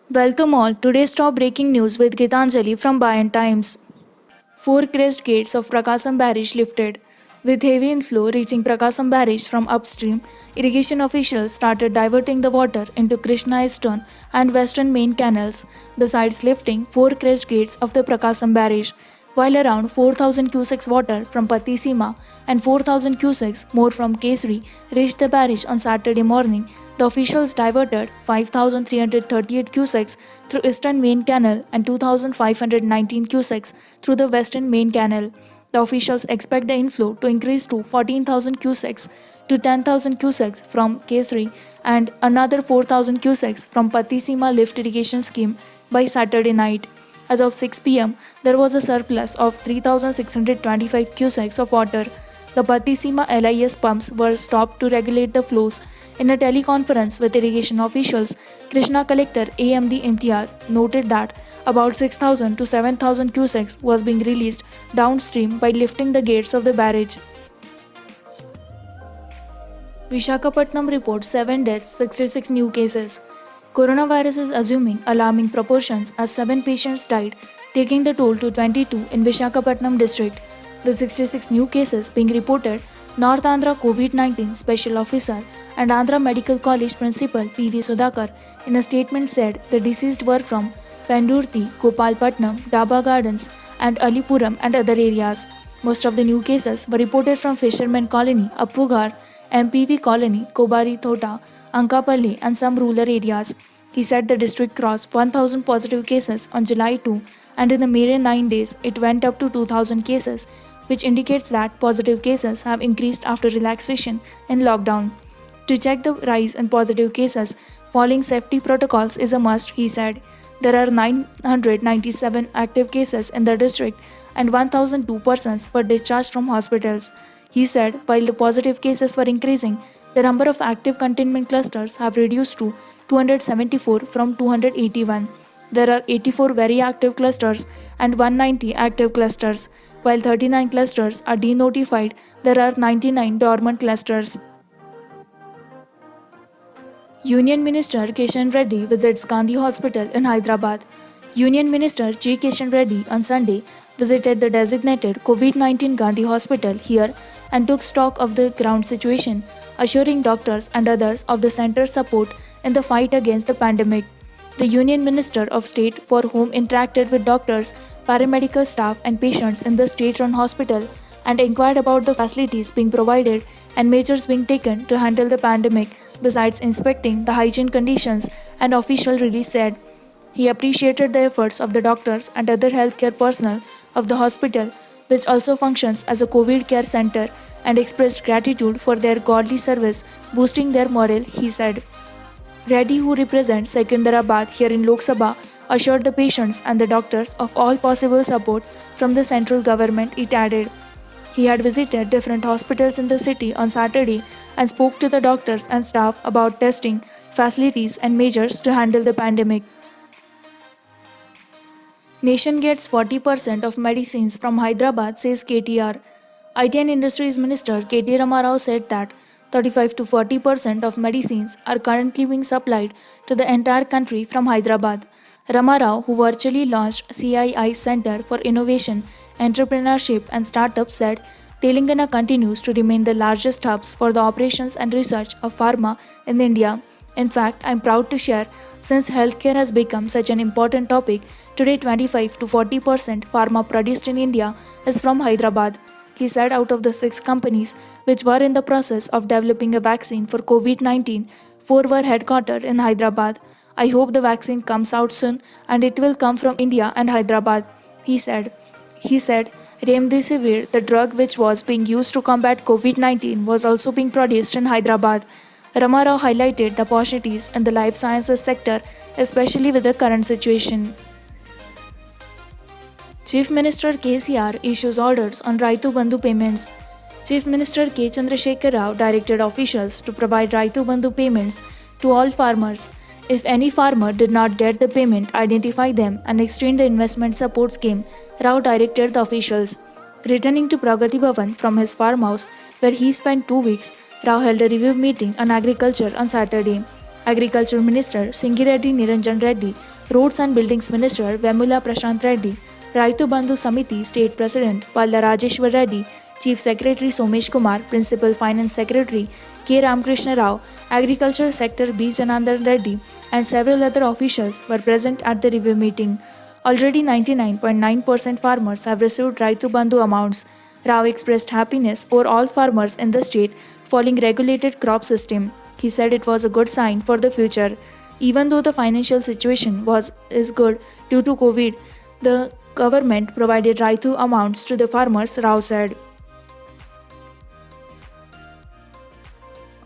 Welcome all. Today's top breaking news with Gitanjali from Bayan Times. Four crest gates of Prakasam Barrage lifted. With heavy inflow reaching Prakasam Barrage from upstream, irrigation officials started diverting the water into Krishna Eastern and Western main canals, besides lifting four crest gates of the Prakasam Barrage, while around 4,000 cusecs water from Patisima and 4,000 cusecs more from Kesri reached the barrage on Saturday morning. The officials diverted 5,338 cusecs through Eastern Main Canal and 2,519 cusecs through the Western Main Canal. The officials expect the inflow to increase to 14,000 cusecs to 10,000 cusecs from Kesri and another 4,000 cusecs from Patisima lift irrigation scheme by Saturday night. As of 6 pm, there was a surplus of 3,625 cusecs of water. The Patisima LIS pumps were stopped to regulate the flows. In a teleconference with irrigation officials, Krishna Collector AMD Imtiaz noted that about 6,000 to 7,000 cusecs was being released downstream by lifting the gates of the barrage. Vishakhapatnam reports 7 deaths, 66 new cases. Coronavirus is assuming alarming proportions as 7 patients died, taking the toll to 22 in Vishakhapatnam district. The 66 new cases being reported, North Andhra COVID-19 Special Officer and Andhra Medical College Principal P.V. Sudhakar in a statement said the deceased were from Pendurthi, Gopalpatnam, Daba Gardens and Alipuram and other areas. Most of the new cases were reported from Fisherman Colony, Appugar, MPV Colony, Kobari Thota, Ankapalli and some rural areas. He said the district crossed 1,000 positive cases on July 2 and in the mere 9 days it went up to 2,000 cases, which indicates that positive cases have increased after relaxation in lockdown. To check the rise in positive cases, following safety protocols is a must, he said. There are 997 active cases in the district and 1,002 persons were discharged from hospitals. He said while the positive cases were increasing, the number of active containment clusters have reduced to 274 from 281. There are 84 very active clusters and 190 active clusters. While 39 clusters are denotified, there are 99 dormant clusters. Union Minister Kishan Reddy visits Gandhi Hospital in Hyderabad. Union Minister G. Kishan Reddy on Sunday visited the designated COVID-19 Gandhi Hospital here and took stock of the ground situation, assuring doctors and others of the center's support in the fight against the pandemic. The Union Minister of State for Home interacted with doctors, paramedical staff and patients in the state-run hospital and inquired about the facilities being provided and measures being taken to handle the pandemic, besides inspecting the hygiene conditions, an official release said. He appreciated the efforts of the doctors and other healthcare personnel of the hospital, which also functions as a COVID care center, and expressed gratitude for their godly service, boosting their morale, he said. Reddy, who represents Secunderabad here in Lok Sabha, assured the patients and the doctors of all possible support from the central government, it added. He had visited different hospitals in the city on Saturday and spoke to the doctors and staff about testing, facilities, and measures to handle the pandemic. Nation gets 40% of medicines from Hyderabad, says KTR. IT and Industries Minister KT Ramarao said that 35 to 40% of medicines are currently being supplied to the entire country from Hyderabad. Ramarao, who virtually launched CII Center for Innovation, Entrepreneurship and Startups, said Telangana continues to remain the largest hubs for the operations and research of pharma in India. In fact, I am proud to share, since healthcare has become such an important topic, today 25 to 40% pharma produced in India is from Hyderabad. He said out of the 6 companies which were in the process of developing a vaccine for COVID-19, 4 were headquartered in Hyderabad. I hope the vaccine comes out soon and it will come from India and Hyderabad, he said. He said, Remdesivir, the drug which was being used to combat COVID-19, was also being produced in Hyderabad. Ramarao highlighted the opportunities in the life sciences sector, especially with the current situation. Chief Minister KCR issues orders on Raitu Bandhu payments. Chief Minister K. Chandrasekhar Rao directed officials to provide Raitu Bandhu payments to all farmers. If any farmer did not get the payment, identify them and extend the investment support scheme, Rao directed the officials. Returning to Pragati Bhavan from his farmhouse, where he spent 2 weeks, Rao held a review meeting on agriculture on Saturday. Agriculture Minister Singireddy Niranjan Reddy, Roads and Buildings Minister Vemula Prashant Reddy, Raitu Bandhu Samiti State President Palla Rajeshwar Reddy, Chief Secretary Somesh Kumar, Principal Finance Secretary K. Ramakrishna Rao, Agriculture Sector B. Janandan Reddy, and several other officials were present at the review meeting. Already 99.9% farmers have received Raitu Bandhu amounts. Rao expressed happiness over all farmers in the state following regulated crop system. He said it was a good sign for the future. Even though the financial situation is good due to COVID, the government provided Raitu amounts to the farmers, Rao said.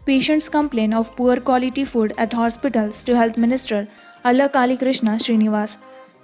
Patients complain of poor quality food at hospitals to Health Minister Alla Kali Krishna Srinivas.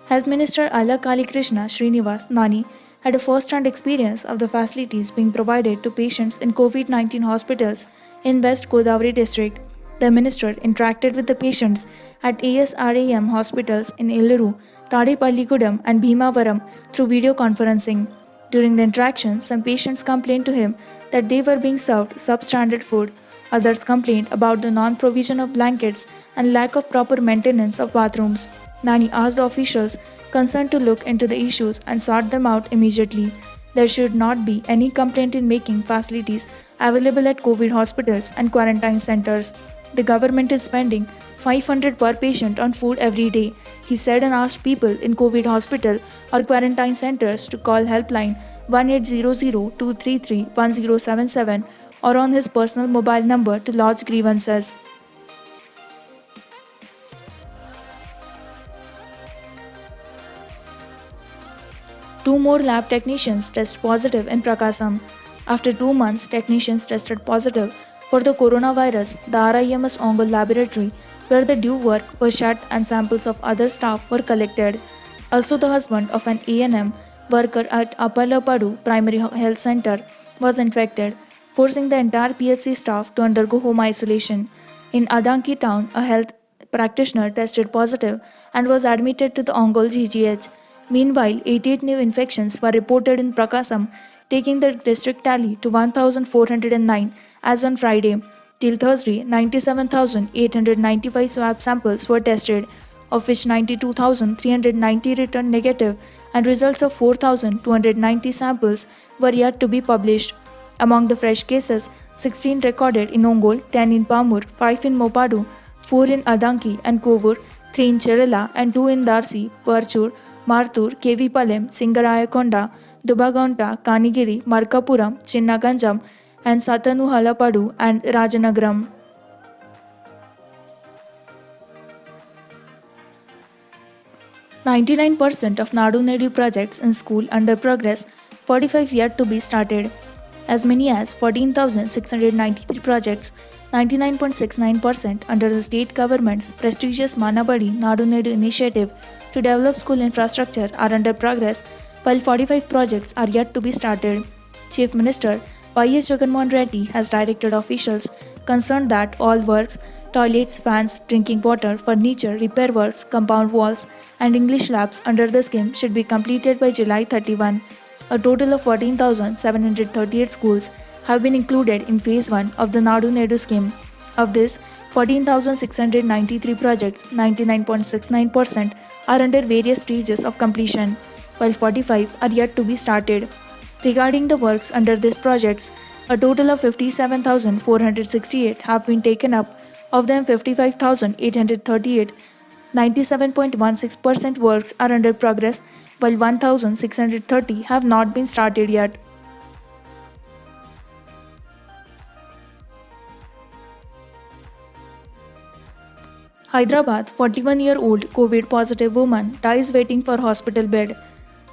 Health Minister Alla Kali Krishna Srinivas Nani had a first-hand experience of the facilities being provided to patients in COVID-19 hospitals in West Godavari district. The minister interacted with the patients at ASRAM hospitals in Illuru, Tadepalligudam and Bhimavaram through video conferencing. During the interaction, some patients complained to him that they were being served substandard food. Others complained about the non-provision of blankets and lack of proper maintenance of bathrooms. Nani asked the officials concerned to look into the issues and sort them out immediately. There should not be any complaint in making facilities available at COVID hospitals and quarantine centers. The government is spending 500 per patient on food every day, he said, and asked people in COVID hospital or quarantine centers to call helpline 1800-233-1077 or on his personal mobile number to lodge grievances. Two more lab technicians test positive in Prakasam. After 2 months, technicians tested positive for the coronavirus. The RIMS Ongole laboratory, where the due work was shut and samples of other staff were collected. Also, the husband of an A&M worker at Appalapadu Primary Health Center was infected, forcing the entire PHC staff to undergo home isolation. In Adanki town, a health practitioner tested positive and was admitted to the Ongole GGH. Meanwhile, 88 new infections were reported in Prakasam, taking the district tally to 1,409 as on Friday. Till Thursday, 97,895 swab samples were tested, of which 92,390 returned negative, and results of 4,290 samples were yet to be published. Among the fresh cases, 16 recorded in Ongole, 10 in Pamur, 5 in Mopadu, 4 in Adanki and Kovur, 3 in Cherala and 2 in Darsi, Parchur, Martur, KV Palem, Singarayakonda, Dubagonta, Kanigiri, Markapuram, Chinnaganjam, and Satanu Halapadu and Rajanagaram. "99% of Nadu Nedu projects in school under progress, 45 yet to be started. As many as 14,693 projects, 99.69% under the state government's prestigious Manabadi Nadu Nedu initiative to develop school infrastructure are under progress, while 45 projects are yet to be started. Chief Minister Y.S. Jagannath Reddy has directed officials concerned that all works, toilets, fans, drinking water, furniture, repair works, compound walls, and English labs under the scheme should be completed by July 31. A total of 14,738 schools have been included in Phase 1 of the Nadu Nedu scheme. Of this, 14,693 projects, 99.69%, are under various stages of completion, while 45 are yet to be started. Regarding the works under these projects, a total of 57,468 have been taken up, of them 55,838, 97.16% works are under progress, while 1,630 have not been started yet. Hyderabad, 41-year-old COVID-positive woman dies waiting for hospital bed.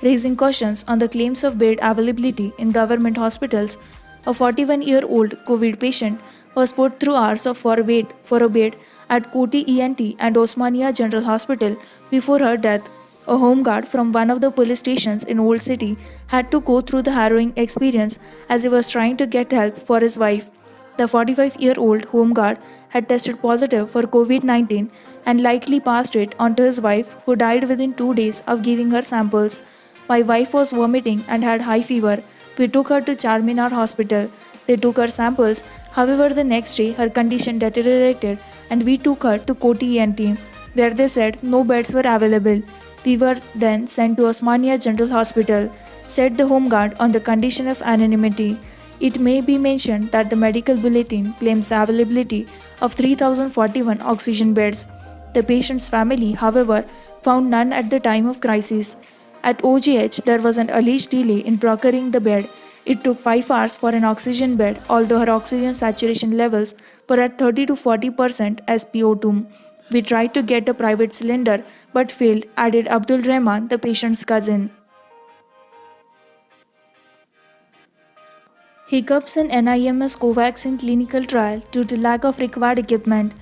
Raising questions on the claims of bed availability in government hospitals, a 41-year-old COVID patient was put through hours of wait for a bed at Koti ENT and Osmania General Hospital before her death. A homeguard from one of the police stations in Old City had to go through the harrowing experience as he was trying to get help for his wife. The 45-year-old homeguard had tested positive for COVID-19 and likely passed it on to his wife, who died within 2 days of giving her samples. "My wife was vomiting and had high fever. We took her to Charminar Hospital. They took her samples However, the next day her condition deteriorated and we took her to Koti ENT, where they said no beds were available. We were then sent to Osmania General Hospital, said the Home Guard on the condition of anonymity. It may be mentioned that the medical bulletin claims the availability of 3,041 oxygen beds. The patient's family, however, found none at the time of crisis. At OGH, there was an alleged delay in procuring the bed. It took 5 hours for an oxygen bed, although her oxygen saturation levels were at 30 to 40% SpO2. We tried to get a private cylinder but failed, added Abdul Rahman, the patient's cousin. Hiccups in NIMS Covaxin clinical trial due to lack of required equipment.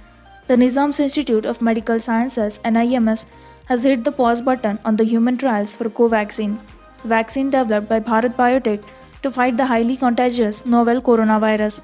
The Nizam's Institute of Medical Sciences (NIMS) has hit the pause button on the human trials for Covaxin, vaccine developed by Bharat Biotech to fight the highly contagious novel coronavirus.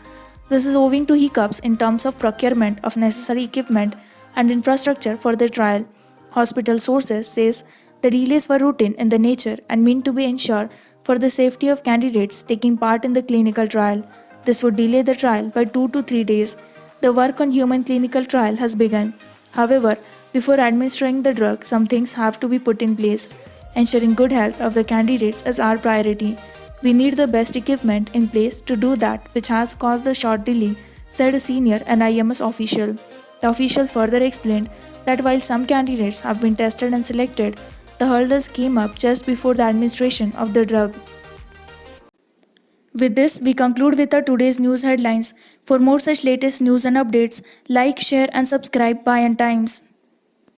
This is owing to hiccups in terms of procurement of necessary equipment and infrastructure for the trial. Hospital sources says the delays were routine in the nature and meant to be ensured for the safety of candidates taking part in the clinical trial. This would delay the trial by 2 to 3 days. The work on human clinical trial has begun. However, before administering the drug, some things have to be put in place. Ensuring good health of the candidates is our priority. We need the best equipment in place to do that, which has caused the short delay, said a senior NIMS official. The official further explained that while some candidates have been tested and selected, the hurdles came up just before the administration of the drug. With this, we conclude with our today's news headlines. For more such latest news and updates, like, share, and subscribe Bayan Times.